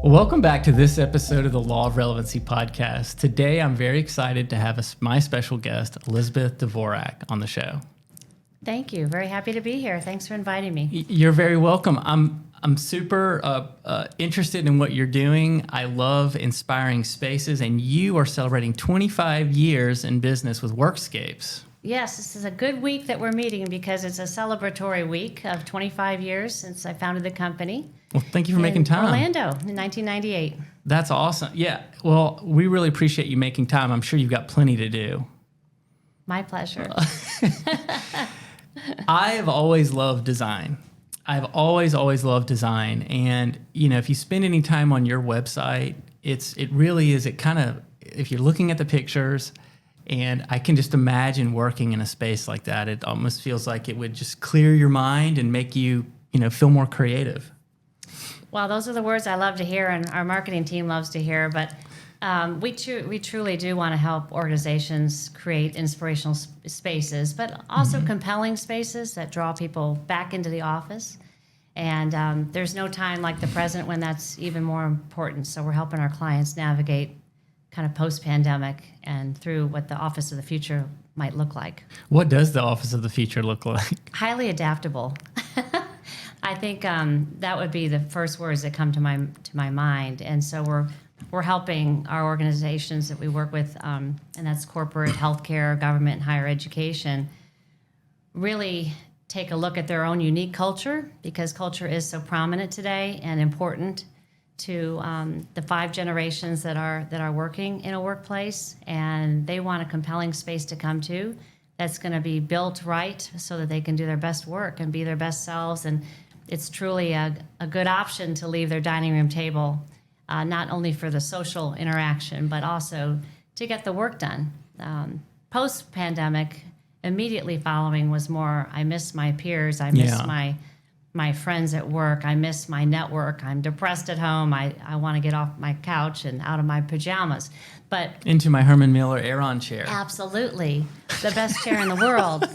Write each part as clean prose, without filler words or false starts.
Well, welcome back to this episode of the Law of Relevancy podcast. Today, I'm very excited to have my special guest, Elizabeth Dvorak, on the show. Thank you. Very happy to be here. Thanks for inviting me. You're very welcome. I'm super interested in what you're doing. I love inspiring spaces, and you are celebrating 25 years in business with Workscapes. Yes, this is a good week that we're meeting because it's a celebratory week of 25 years since I founded the company. Well, thank you for making time. Orlando in 1998. That's awesome. Yeah. Well, we really appreciate you making time. I'm sure you've got plenty to do. My pleasure. I've always loved design. I've always loved design. And, you know, if you spend any time on your website, it really is, if you're looking at the pictures, and I can just imagine working in a space like that, it almost feels like it would just clear your mind and make you, feel more creative. Well, those are the words I love to hear and our marketing team loves to hear. But we truly do want to help organizations create inspirational spaces, but also compelling spaces that draw people back into the office. And there's no time like the present when that's even more important. So we're helping our clients navigate kind of post-pandemic and through what the office of the future might look like. What does the office of the future look like? Highly adaptable. I think that would be the first words that come to my mind. And so we're helping our organizations that we work with, and that's corporate, healthcare, government, and higher education, really take a look at their own unique culture, because culture is so prominent today and important to the 5 generations that are working in a workplace, and they want a compelling space to come to that's going to be built right so that they can do their best work and be their best selves. And it's truly a good option to leave their dining room table, not only for the social interaction, but also to get the work done. Post-pandemic, immediately following was more, I miss my peers, I miss my friends at work, I miss my network, I'm depressed at home, I want to get off my couch and out of my pajamas. But into my Herman Miller Aeron chair. Absolutely. The best chair in the world.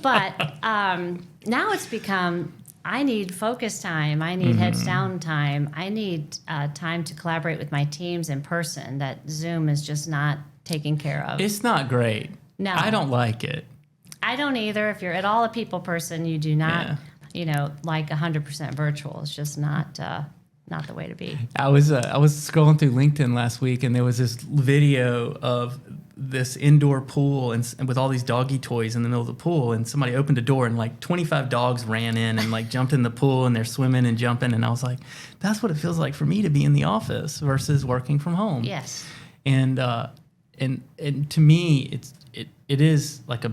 But now it's become, I need focus time, I need heads down time, I need time to collaborate with my teams in person that Zoom is just not taking care of. It's not great. No. I don't like it. I don't either. If you're at all a people person, you do not like 100% virtual. It's just not the way to be. I was scrolling through LinkedIn last week, and there was this video of this indoor pool and with all these doggy toys in the middle of the pool, and somebody opened a door and like 25 dogs ran in and like jumped in the pool, and they're swimming and jumping, and I was like, that's what it feels like for me to be in the office versus working from home. Yes. And to me, it is like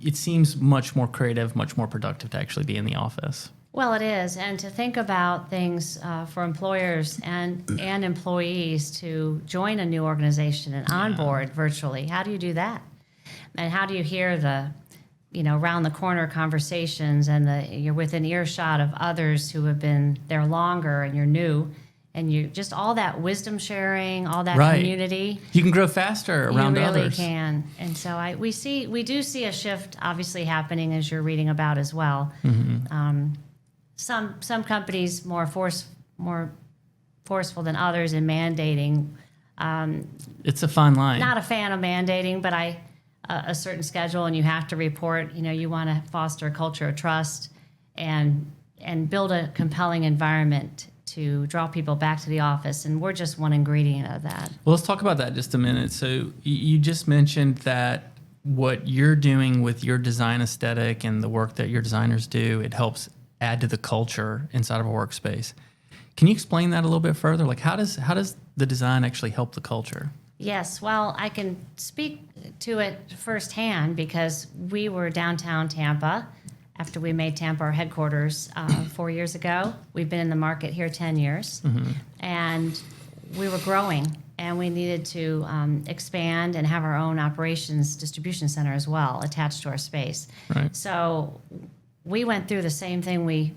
it seems much more creative, much more productive to actually be in the office. Well, it is. And to think about things for employers and employees to join a new organization and onboard virtually. How do you do that? And how do you hear the, around the corner conversations and you're within earshot of others who have been there longer and you're new, and you just all that wisdom sharing, all that community. You can grow faster around others. You really can. And so we do see a shift obviously happening, as you're reading about as well. Some companies more forceful than others in mandating. It's a fine line. Not a fan of mandating, but a certain schedule, and you have to report. You want to foster a culture of trust and build a compelling environment to draw people back to the office, and we're just one ingredient of that. Well, let's talk about that just a minute. So you just mentioned that what you're doing with your design aesthetic and the work that your designers do, it helps add to the culture inside of a workspace. Can you explain that a little bit further? Like how does the design actually help the culture? Yes, well, I can speak to it firsthand because we were downtown Tampa after we made Tampa our headquarters 4 years ago. We've been in the market here 10 years, and we were growing, and we needed to expand and have our own operations distribution center as well attached to our space. Right. So we went through the same thing we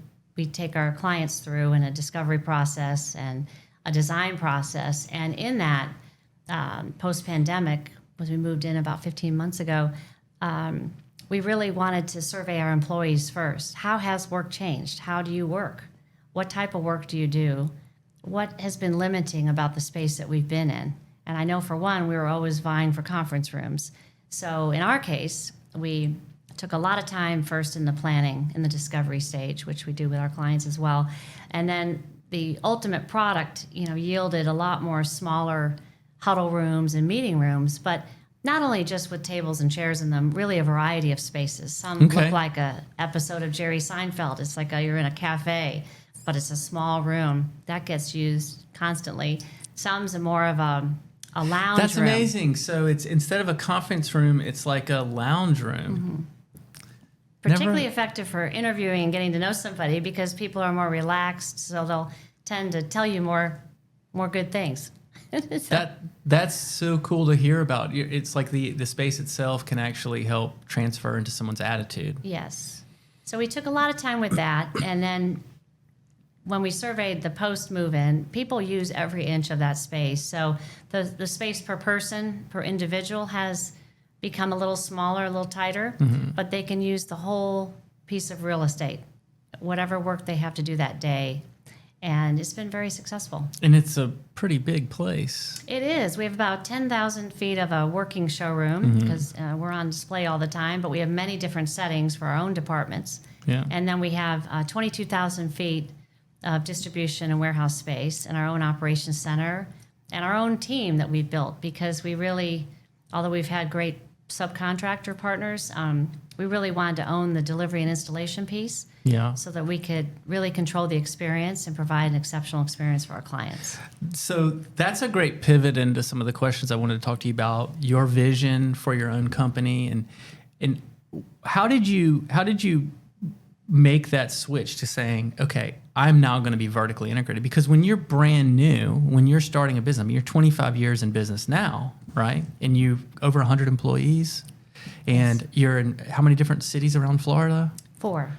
take our clients through in a discovery process and a design process. And in that, post-pandemic, when we moved in about 15 months ago, we really wanted to survey our employees first. How has work changed? How do you work? What type of work do you do? what has been limiting about the space that we've been in. And I know for one, we were always vying for conference rooms. So in our case, we took a lot of time first in the planning, in the discovery stage, which we do with our clients as well. And then the ultimate product, yielded a lot more smaller huddle rooms and meeting rooms, but not only just with tables and chairs in them, really a variety of spaces. Some look like a episode of Jerry Seinfeld. It's like you're in a cafe, but it's a small room. That gets used constantly. Some's more of a lounge That's room. amazing. So it's instead of a conference room, it's like a lounge room. Particularly effective for interviewing and getting to know somebody because people are more relaxed, so they'll tend to tell you more good things. That's so cool to hear about. It's like the space itself can actually help transfer into someone's attitude. Yes. So we took a lot of time with that, and then when we surveyed the post move-in, people use every inch of that space. So the space per person, per individual has become a little smaller, a little tighter, but they can use the whole piece of real estate, whatever work they have to do that day. And it's been very successful. And it's a pretty big place. It is. We have about 10,000 feet of a working showroom because we're on display all the time, but we have many different settings for our own departments. Yeah. And then we have 22,000 feet of distribution and warehouse space and our own operations center and our own team that we've built because we really, although we've had great subcontractor partners, we really wanted to own the delivery and installation piece. Yeah. So that we could really control the experience and provide an exceptional experience for our clients. So that's a great pivot into some of the questions I wanted to talk to you about, your vision for your own company and how did you make that switch to saying, okay, I'm now going to be vertically integrated? Because when you're brand new, when you're starting a business, I mean, you're 25 years in business now, right? And you've over 100 employees and you're in how many different cities around Florida? 4.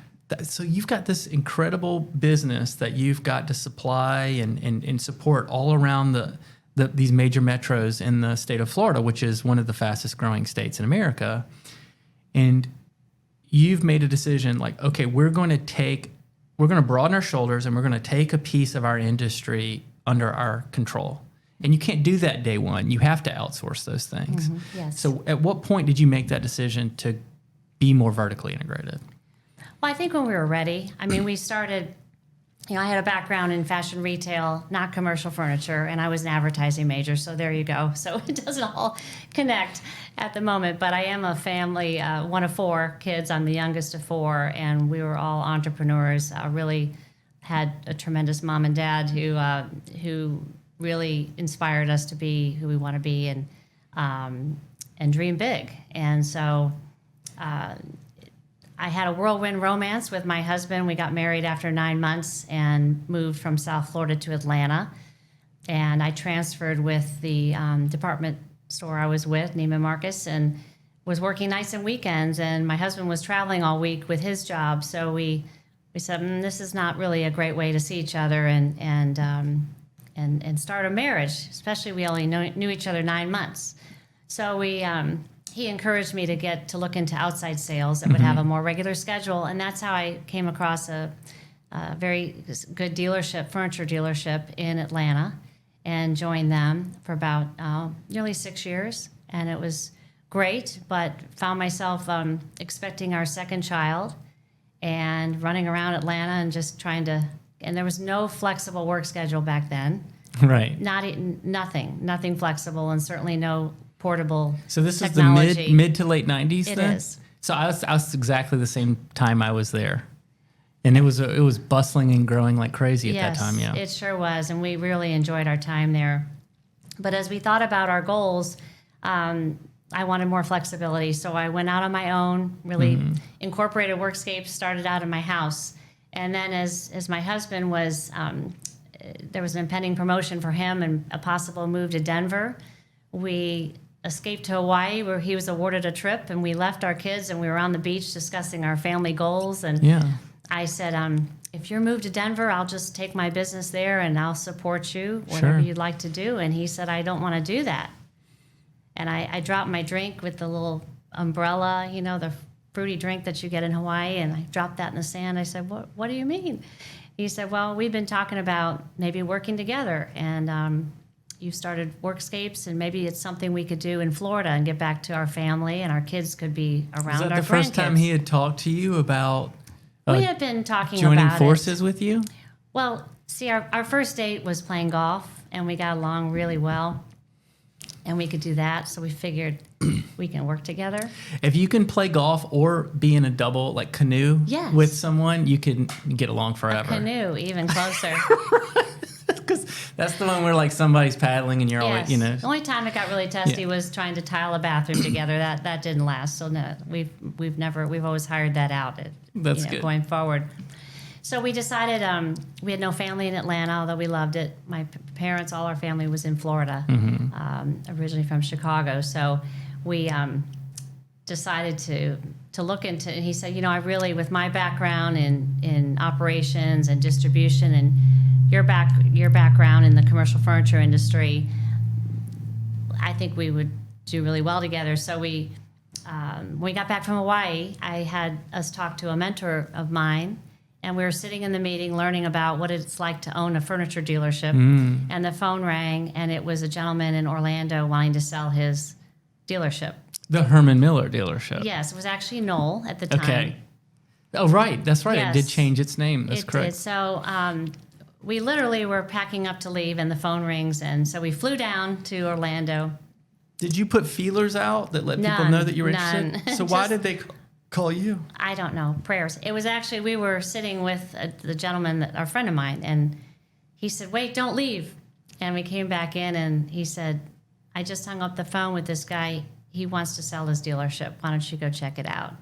So you've got this incredible business that you've got to supply and support all around these major metros in the state of Florida, which is one of the fastest growing states in America. And you've made a decision like, okay, we're going to broaden our shoulders and we're going to take a piece of our industry under our control. And you can't do that day one. You have to outsource those things. Yes. So at what point did you make that decision to be more vertically integrated? Well, I think when we were ready, I mean, we started, I had a background in fashion retail, not commercial furniture, and I was an advertising major, so there you go. So it doesn't all connect at the moment, but I am a family, one of 4 kids. I'm the youngest of 4, and we were all entrepreneurs, really had a tremendous mom and dad who really inspired us to be who we want to be and dream big. And so I had a whirlwind romance with my husband. We got married after 9 months and moved from South Florida to Atlanta. And I transferred with the department store I was with, Neiman Marcus, and was working nights and weekends. And my husband was traveling all week with his job. So we said, this is not really a great way to see each other and start a marriage, especially we only knew each other 9 months. So he encouraged me to look into outside sales that would have a more regular schedule, and that's how I came across a very good furniture dealership in Atlanta, and joined them for about nearly 6 years, and it was great. But found myself expecting our second child, and running around Atlanta and just trying to. And there was no flexible work schedule back then. Right. Nothing flexible, and certainly no portable So this technology. is the mid to late 90s It then? is. So I was exactly the same time I was there. And it was bustling and growing like crazy at that time, yeah. It sure was, and we really enjoyed our time there. But as we thought about our goals, I wanted more flexibility, so I went out on my own, really incorporated Workscapes, started out in my house. And then as my husband was, there was an impending promotion for him and a possible move to Denver, we escaped to Hawaii, where he was awarded a trip, and we left our kids, and we were on the beach discussing our family goals. And I said, if you're moved to Denver, I'll just take my business there and I'll support you, whatever you'd like to do. And he said, I don't want to do that. And I dropped my drink with the little umbrella, the fruity drink that you get in Hawaii, and I dropped that in the sand. I said, what do you mean? He said, well, we've been talking about maybe working together, and you started Workscapes, and maybe it's something we could do in Florida and get back to our family, and our kids could be around our grandkids. Was that the first time he had talked to you about we had been talking joining about forces with you? Well, see, our first date was playing golf, and we got along really well, and we could do that. So we figured we can work together. If you can play golf or be in a double, like canoe, Yes. with someone, you can get along forever. Canoe, even closer. Because that's the one where like somebody's paddling and you're always, you know. The only time it got really testy was trying to tile a bathroom together. That didn't last. So no, we've always hired that out. That's good. Going forward. So we decided we had no family in Atlanta, although we loved it. My parents, all our family was in Florida, originally from Chicago. So we decided to look into. And he said, you know, I really, with my background in operations and distribution, and your background in the commercial furniture industry, I think we would do really well together. So when we got back from Hawaii, I had us talk to a mentor of mine, and we were sitting in the meeting learning about what it's like to own a furniture dealership. And the phone rang, and it was a gentleman in Orlando wanting to sell his dealership. The Herman Miller dealership. Yes, it was actually Knoll at the time. Okay. Oh, right. That's right. Yes. It did change its name. That's It correct. did. So we literally were packing up to leave, and the phone rings, and so we flew down to Orlando. Did you put feelers out that let people know that you were interested? None. So why did they call you? I don't know, prayers. It was actually, we were sitting with the gentleman, a friend of mine, and he said, wait, don't leave. And we came back in, and he said, I just hung up the phone with this guy. He wants to sell his dealership. Why don't you go check it out?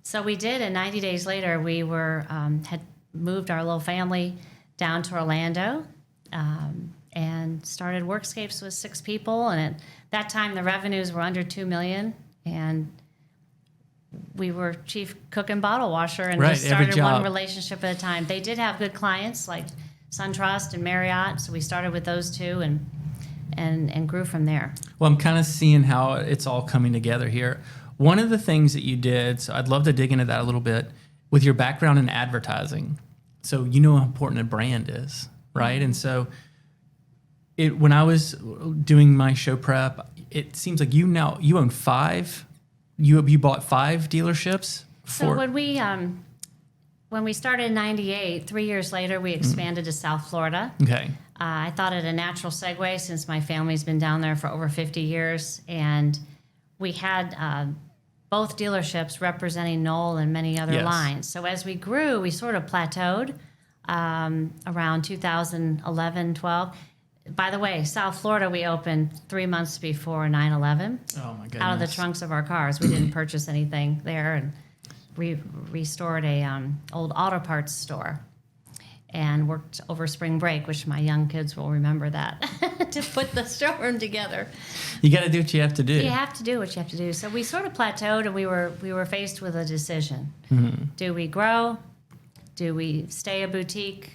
So we did, and 90 days later, we were had moved our little family down to Orlando and started Workscapes with 6 people. And at that time, the revenues were under $2 million, and we were chief cook and bottle washer, and just started one relationship at a time. They did have good clients like SunTrust and Marriott, so we started with those two and grew from there. Well, I'm kind of seeing how it's all coming together here. One of the things that you did, so I'd love to dig into that a little bit, with your background in advertising. So you know how important a brand is, right? Mm-hmm. And so when I was doing my show prep, it seems like you own 5. You bought 5 dealerships. So when we started in '98, 3 years later, we expanded to South Florida. Okay. I thought it a natural segue since my family's been down there for over 50 years, and we had both dealerships representing Knoll and many other lines. So as we grew, we sort of plateaued around 2011, 12. By the way, South Florida, we opened 3 months before 9/11. Oh, my goodness. Out of the trunks of our cars. We didn't purchase anything there, and we restored a old auto parts store and worked over spring break, which my young kids will remember that, to put the storeroom together. You got to do what you have to do. You have to do what you have to do. So we sort of plateaued, and we were faced with a decision. Mm-hmm. Do we grow? Do we stay a boutique?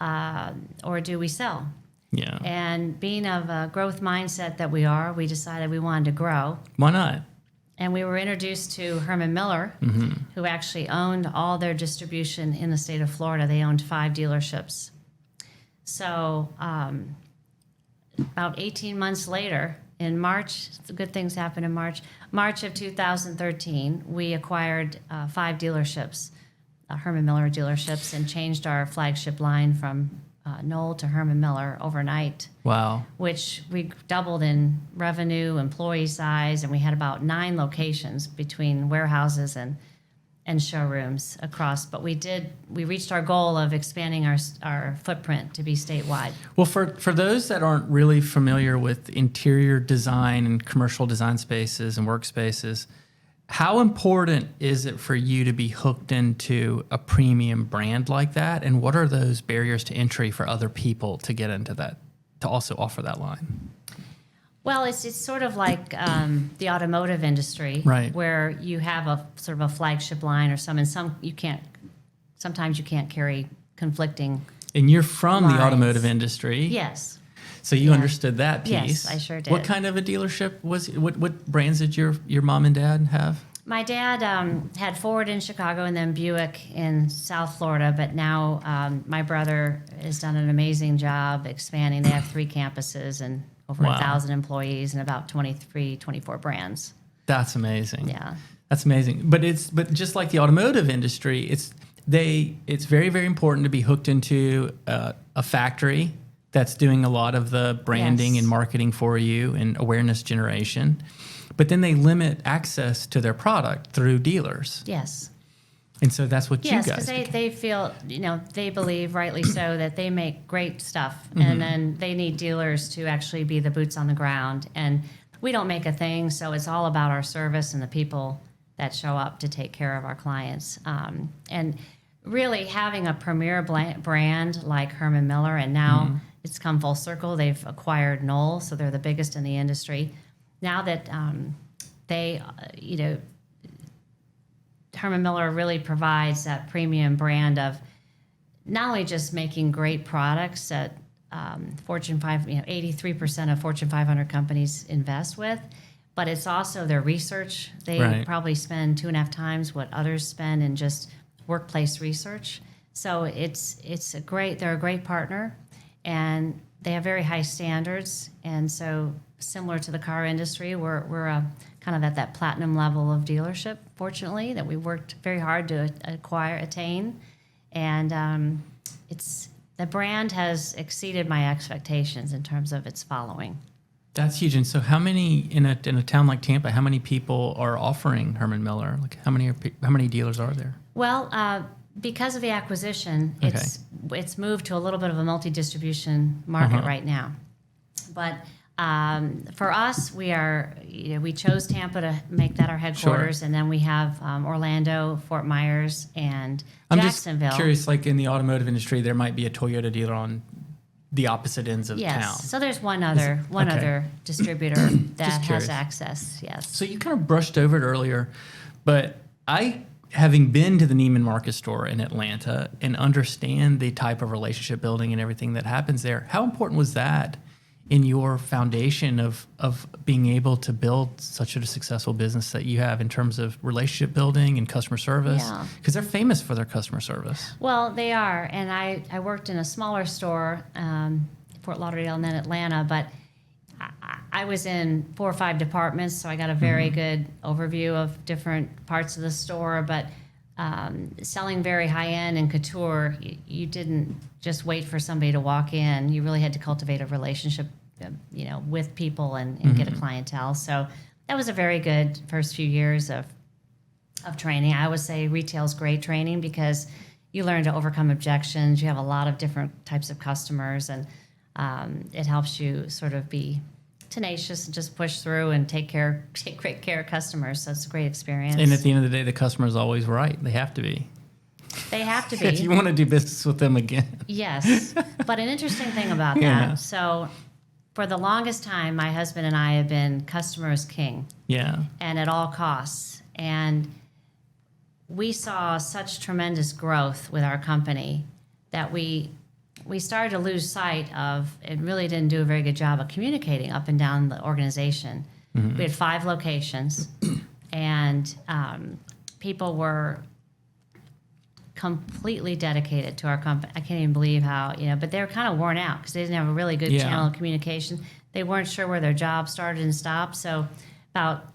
Or do we sell? Yeah. And being of a growth mindset that we are, we decided we wanted to grow. Why not? And we were introduced to Herman Miller, who actually owned all their distribution in the state of Florida. They owned 5 dealerships. So about 18 months later, in March, good things happened in March of 2013, we acquired 5 dealerships, Herman Miller dealerships, and changed our flagship line from Knoll to Herman Miller overnight. Wow. Which we doubled in revenue, employee size, and we had about 9 locations between warehouses and showrooms across. But we reached our goal of expanding our footprint to be statewide. Well, for those that aren't really familiar with interior design and commercial design spaces and workspaces, how important is it for you to be hooked into a premium brand like that? And what are those barriers to entry for other people to get into that, to also offer that line? Well, it's sort of like the automotive industry, right, where you have a sort of a flagship line or sometimes you can't carry conflicting. And you're from lines. The automotive industry. Yes. So you understood that piece. Yes, I sure did. What kind of a dealership was it? What brands did your mom and dad have? My dad had Ford in Chicago and then Buick in South Florida, but now my brother has done an amazing job expanding. They have 3 campuses and over Wow. 1,000 employees and about 23, 24 brands. That's amazing. Yeah. That's amazing. But just like the automotive industry, it's very, very important to be hooked into a factory that's doing a lot of the branding Yes. and marketing for you and awareness generation. But then they limit access to their product through dealers. Yes. And so that's what Yes, you guys because do. they feel, they believe, rightly so, that they make great stuff. And then they need dealers to actually be the boots on the ground. And we don't make a thing, so it's all about our service and the people that show up to take care of our clients. And really having a premier brand like Herman Miller, and now it's come full circle. They've acquired Knoll, so they're the biggest in the industry. Now that they, Herman Miller really provides that premium brand of not only just making great products that Fortune 5, 83% of Fortune 500 companies invest with, but it's also their research. They Right. probably spend 2.5 times what others spend in just workplace research. So they're a great partner, and they have very high standards. And so similar to the car industry, we're kind of at that platinum level of dealership, fortunately, that we worked very hard to attain. And the brand has exceeded my expectations in terms of its following. That's huge. And so how many, in a town like Tampa, how many people are offering Herman Miller? Like how many dealers are there? Well, because of the acquisition, Okay. it's moved to a little bit of a multi-distribution market right now. But for us, we chose Tampa to make that our headquarters, and then we have Orlando, Fort Myers, and I'm Jacksonville. just curious, like in the automotive industry, there might be a Toyota dealer on the opposite ends of Yes. town. So there's one other distributor that curious. has access. Yes. So you kind of brushed over it earlier, but having been to the Neiman Marcus store in Atlanta and understand the type of relationship building and everything that happens there, how important was that in your foundation of being able to build such a successful business that you have in terms of relationship building and customer service? Yeah. Because they're famous for their customer service. Well, they are, and I worked in a smaller store, Fort Lauderdale and then Atlanta, but I was in 4 or 5 departments, so I got a very good overview of different parts of the store. But selling very high end and couture, you didn't just wait for somebody to walk in. You really had to cultivate a relationship, with people and get a clientele. So that was a very good first few years of training. I always say retail's great training because you learn to overcome objections. You have a lot of different types of customers, and it helps you sort of be tenacious and just push through and take great care of customers. So it's a great experience. And at the end of the day, the customer's always right. They have to be. They have to If you be. want to do business with them again. Yes. But an interesting thing about Yeah. that. So for the longest time, my husband and I have been customer is king, Yeah. and at all costs. And we saw such tremendous growth with our company that we started to lose sight of, it really didn't do a very good job of communicating up and down the organization. We had 5 locations, and people were completely dedicated to our company. I can't even believe how, but they were kind of worn out because they didn't have a really good Yeah. channel of communication. They weren't sure where their job started and stopped. So about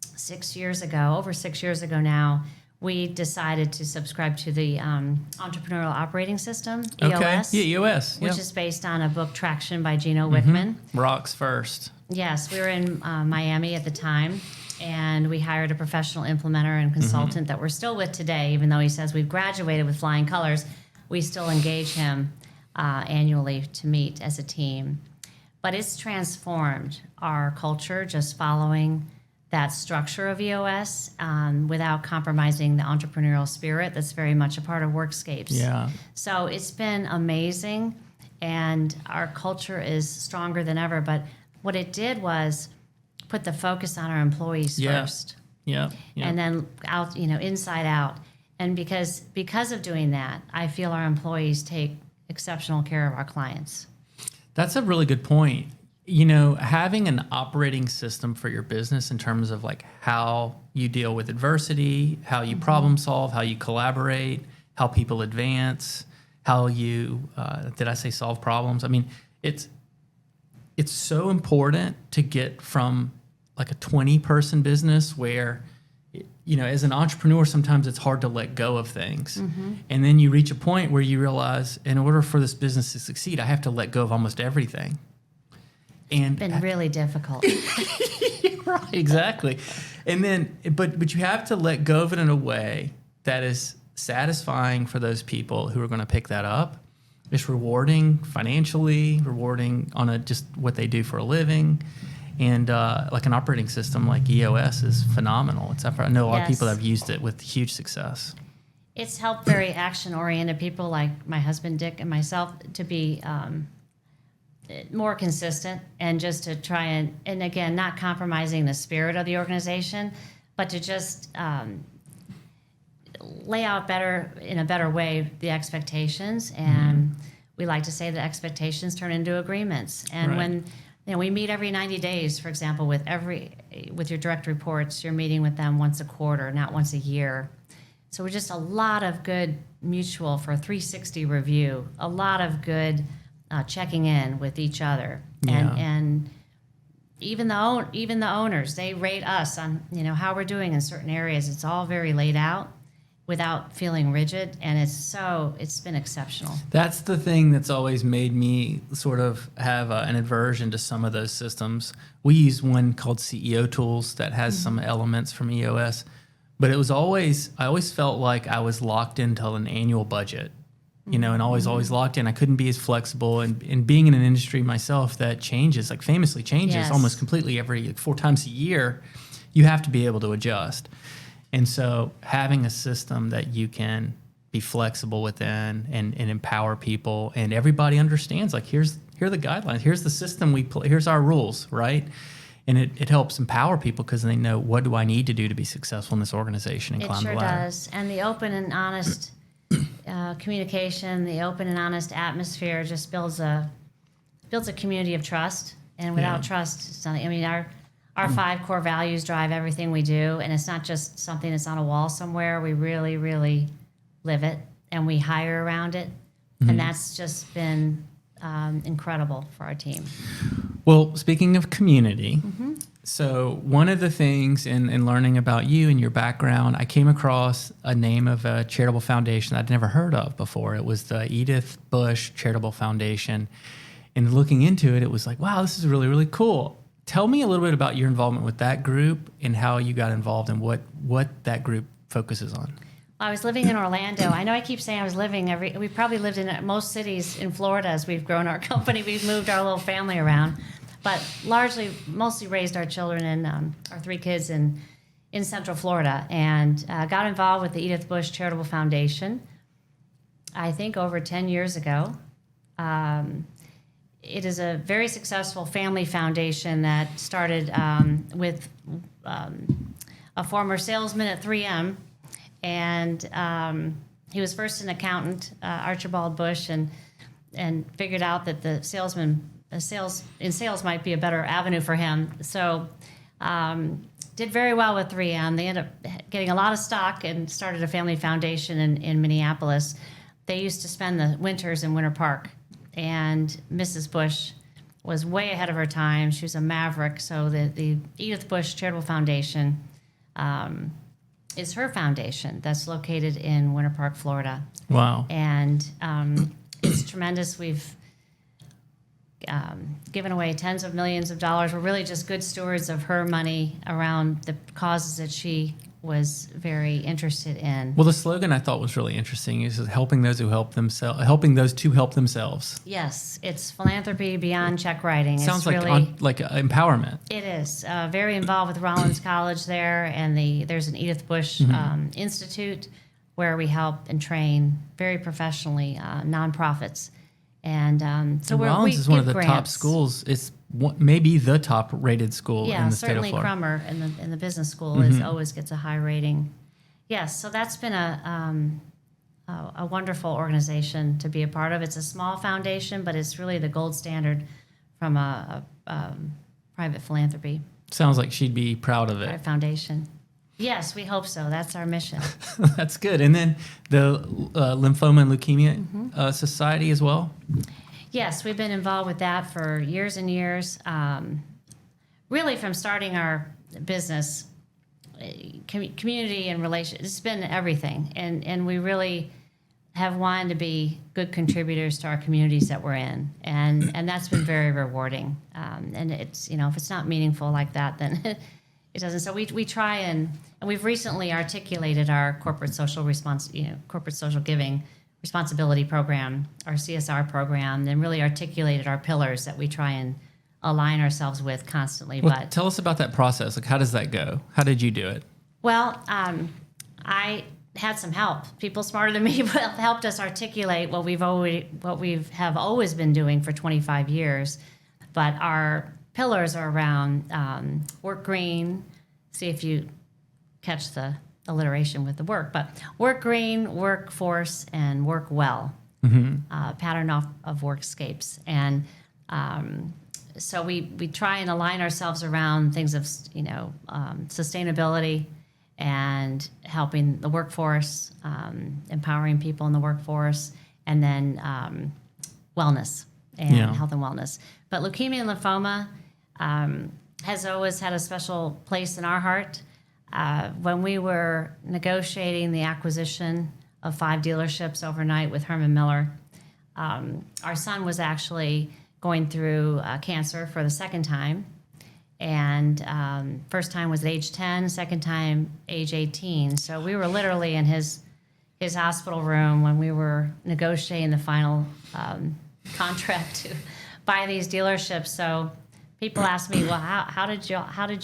over 6 years ago now, we decided to subscribe to the Entrepreneurial Operating System, EOS, Okay. Yeah, EOS. which Yep. is based on a book, Traction by Gino Wickman. Rocks first. Yes, we were in Miami at the time, and we hired a professional implementer and consultant that we're still with today. Even though he says we've graduated with flying colors, we still engage him annually to meet as a team. But it's transformed our culture just following that structure of EOS without compromising the entrepreneurial spirit that's very much a part of Workscapes. Yeah. So it's been amazing, and our culture is stronger than ever. But what it did was put the focus on our employees Yeah. first, Yeah. Yeah. and then out, inside out. And because of doing that, I feel our employees take exceptional care of our clients. That's a really good point. having an operating system for your business in terms of like how you deal with adversity, how you problem solve, how you collaborate, how people advance, how you, did I say solve problems? I mean, it's so important to get from like a 20-person business where, as an entrepreneur, sometimes it's hard to let go of things. And then you reach a point where you realize, in order for this business to succeed, I have to let go of almost everything. And Been really difficult. right, exactly. And then, but you have to let go of it in a way that is satisfying for those people who are going to pick that up. It's rewarding financially, rewarding on just what they do for a living. And like an operating system like EOS is phenomenal. I know a lot of people that have used it with huge success. It's helped very action-oriented people like my husband Dick and myself to be more consistent and just to try and again, not compromising the spirit of the organization, but to just lay out in a better way the expectations. And we like to say that expectations turn into agreements. And when we meet every 90 days, for example, with your direct reports, you're meeting with them once a quarter, not once a year. So we're just a lot of good mutual for a 360 review, a lot of good checking in with each other. And even the owners, they rate us on how we're doing in certain areas. It's all very laid out without feeling rigid, and it's been exceptional. That's the thing that's always made me sort of have an aversion to some of those systems. We use one called CEO Tools that has some elements from EOS, but I always felt like I was locked into an annual budget, and always locked in. I couldn't be as flexible, and being in an industry myself that changes, like famously changes almost completely every 4 times a year, you have to be able to adjust. And so having a system that you can be flexible within and empower people, and everybody understands, like, here are the guidelines, here's the system we play, here's our rules, right? And it helps empower people because they know, what do I need to do to be successful in this organization and climb the ladder. It sure does. And the open and honest communication, the open and honest atmosphere just builds a community of trust. And without trust, it's not, our 5 core values drive everything we do, and it's not just something that's on a wall somewhere. We really, really live it, and we hire around it, and that's just been incredible for our team. Well, speaking of community, so one of the things in learning about you and your background, I came across a name of a charitable foundation I'd never heard of before. It was the Edith Bush Charitable Foundation, and looking into it, it was like, wow, this is really, really cool. Tell me a little bit about your involvement with that group and how you got involved and what that group focuses on. I was living in Orlando. I know I keep saying I was we probably lived in most cities in Florida as we've grown our company. We've moved our little family around, but mostly raised our children and our 3 kids in Central Florida, and got involved with the Edith Bush Charitable Foundation, I think over 10 years ago. It is a very successful family foundation that started with a former salesman at 3M, and he was first an accountant, Archibald Bush, and figured out that the sales might be a better avenue for him. So did very well with 3M. They ended up getting a lot of stock and started a family foundation in Minneapolis. They used to spend the winters in Winter Park. And Mrs. Bush was way ahead of her time. She was a maverick. So the Edith Bush Charitable Foundation is her foundation that's located in Winter Park, Florida. Wow. And it's tremendous. We've given away tens of millions of dollars. We're really just good stewards of her money around the causes that she was very interested in. Well, the slogan I thought was really interesting is helping those who help themselves, helping those to help themselves. Yes, it's philanthropy beyond check writing. Sounds it's like empowerment. It is very involved with Rollins College there, and there's an Edith Bush Institute where we help and train very professionally nonprofits. And so Rollins is one of the grants. top schools. It's maybe the top rated school in the state of Florida. Yeah, certainly Crummer in the business school always gets a high rating. Yes, so that's been a wonderful organization to be a part of. It's a small foundation, but it's really the gold standard from a private philanthropy, Sounds like she'd be proud of it. private foundation. Yes, we hope so. That's our mission. That's good. And then the Lymphoma and Leukemia Society as well? Yes, we've been involved with that for years and years. Really, from starting our business, community and relations, it's been everything. And we really have wanted to be good contributors to our communities that we're in. And that's been very rewarding. And it's, if it's not meaningful like that, then it doesn't. So we try and we've recently articulated our corporate social corporate social giving responsibility program, our CSR program, and really articulated our pillars that we try and align ourselves with constantly. Well, But tell us about that process. Like, how does that go? How did you do it? well, I had some help. People smarter than me helped us articulate what we have always been doing for 25 years. But our pillars are around work green. See if you catch the alliteration with the work, but work green, workforce, and work well. Pattern of Workscapes. And so we try and align ourselves around things of sustainability and helping the workforce, empowering people in the workforce, and then wellness and health and wellness. But leukemia and lymphoma has always had a special place in our heart. When we were negotiating the acquisition of 5 dealerships overnight with Herman Miller, our son was actually going through cancer for the second time. And first time was at age 10, second time age 18. So we were literally in his hospital room when we were negotiating the final contract to buy these dealerships. So people ask me, well, how did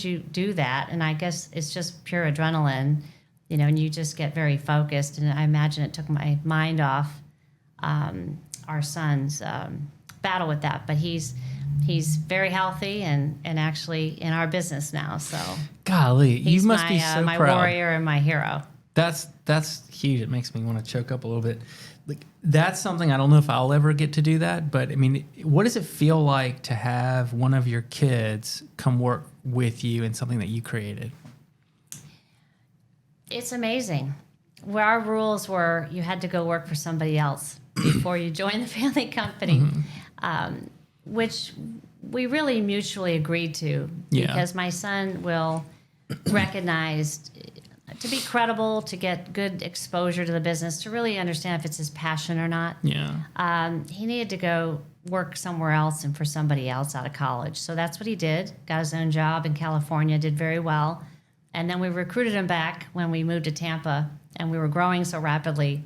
you do that? And I guess it's just pure adrenaline, and you just get very focused. And I imagine it took my mind off our son's battle with that. But he's very healthy and actually in our business now. So Golly, he's you must be so my proud. warrior and my hero. That's huge. It makes me want to choke up a little bit. Like, that's something I don't know if I'll ever get to do that, but I mean, what does it feel like to have one of your kids come work with you in something that you created? It's amazing. Where our rules were, you had to go work for somebody else before you joined the family company, which we really mutually agreed to because my son will recognize to be credible, to get good exposure to the business, to really understand if it's his passion or not. He needed to go work somewhere else and for somebody else out of college. So that's what he did. Got his own job in California, did very well. And then we recruited him back when we moved to Tampa, and we were growing so rapidly.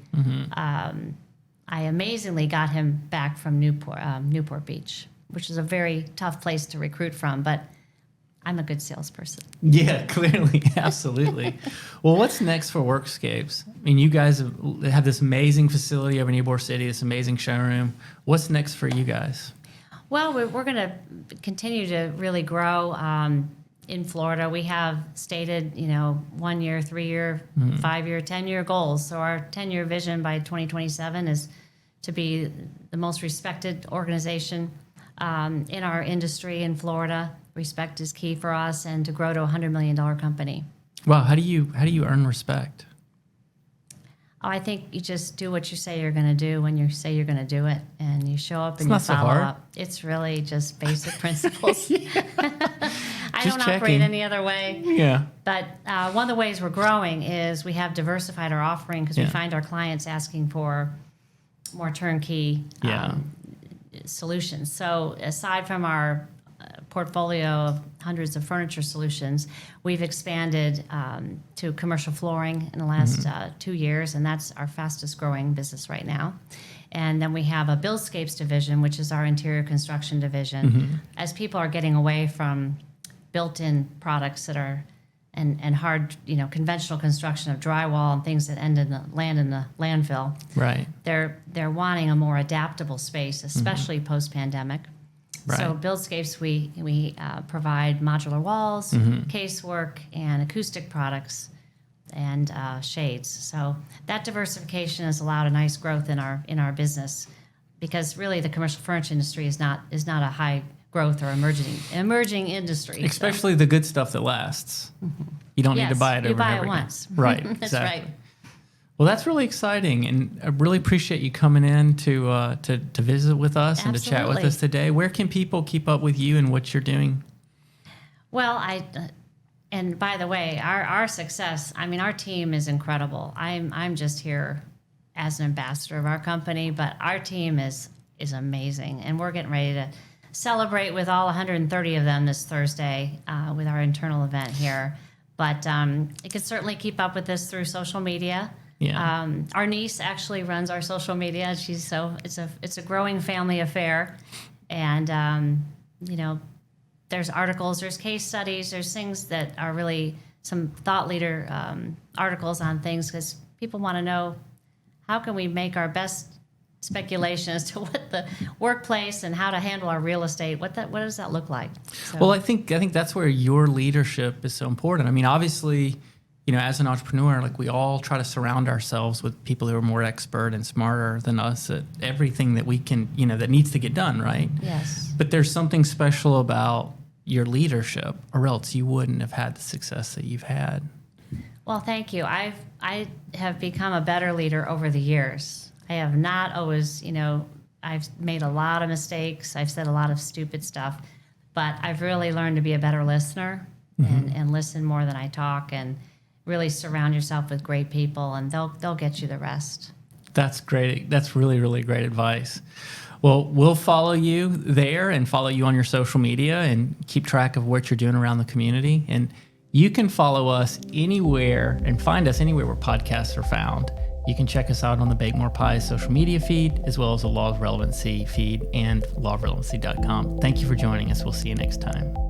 I amazingly got him back from Newport Beach, which is a very tough place to recruit from, but I'm a good salesperson. Yeah, clearly. Absolutely. Well, what's next for Workscapes? I mean, you guys have this amazing facility over in Ybor City, this amazing showroom. What's next for you guys? Well, we're going to continue to really grow in Florida. We have stated, 1 year, 3 year, 5 year, 10-year goals. So our 10-year vision by 2027 is to be the most respected organization in our industry in Florida. Respect is key for us, and to grow to a $100 million company. Wow, how do you earn respect? Oh, I think you just do what you say you're going to do when you say you're going to do it, and you show up and you not so follow hard. up. It's really just basic principles. I Just don't operate checking. any other way. Yeah. But one of the ways we're growing is we have diversified our offering because we find our clients asking for more turnkey solutions. So aside from our portfolio of hundreds of furniture solutions, we've expanded to commercial flooring in the last 2 years, and that's our fastest growing business right now. And then we have a Buildscapes division, which is our interior construction division. As people are getting away from built-in products that are and hard, conventional construction of drywall and things that land in the landfill. Right. They're wanting a more adaptable space, especially post-pandemic. Right. So Buildscapes, we provide modular walls, casework, and acoustic products, and shades. So that diversification has allowed a nice growth in our business, because really the commercial furniture industry is not a high growth or emerging industry. Especially the good stuff that lasts. You don't need to buy it over you buy and over it again. once. Right. That's exactly. right. Well, that's really exciting, and I really appreciate you coming in to visit with us and to chat with Absolutely. us today. Where can people keep up with you and what you're doing? Well, and by the way, our success, I mean, our team is incredible. I'm just here as an ambassador of our company, but our team is amazing, and we're getting ready to celebrate with all 130 of them this Thursday with our internal event here. But you can certainly keep up with this through social media. Yeah. Our niece actually runs our social media. It's a growing family affair, and there's articles, there's case studies, there's things that are really some thought leader articles on things, because people want to know how can we make our best speculation as to what the workplace and how to handle our real estate. What does that look like? So, Well, I think that's where your leadership is so important. I mean, obviously, as an entrepreneur, like, we all try to surround ourselves with people who are more expert and smarter than us at everything that we can, that needs to get done, right? yes. But there's something special about your leadership, or else you wouldn't have had the success that you've had. Well, thank you. I have become a better leader over the years. I have not always, I've made a lot of mistakes. I've said a lot of stupid stuff, but I've really learned to be a better listener and listen more than I talk, and really surround yourself with great people, and they'll get you the rest. That's great. That's really, really great advice. Well, we'll follow you there and follow you on your social media and keep track of what you're doing around the community. And you can follow us anywhere and find us anywhere where podcasts are found. You can check us out on the Bake More Pies social media feed, as well as the Law of Relevancy feed and lawofrelevancy.com. Thank you for joining us. We'll see you next time.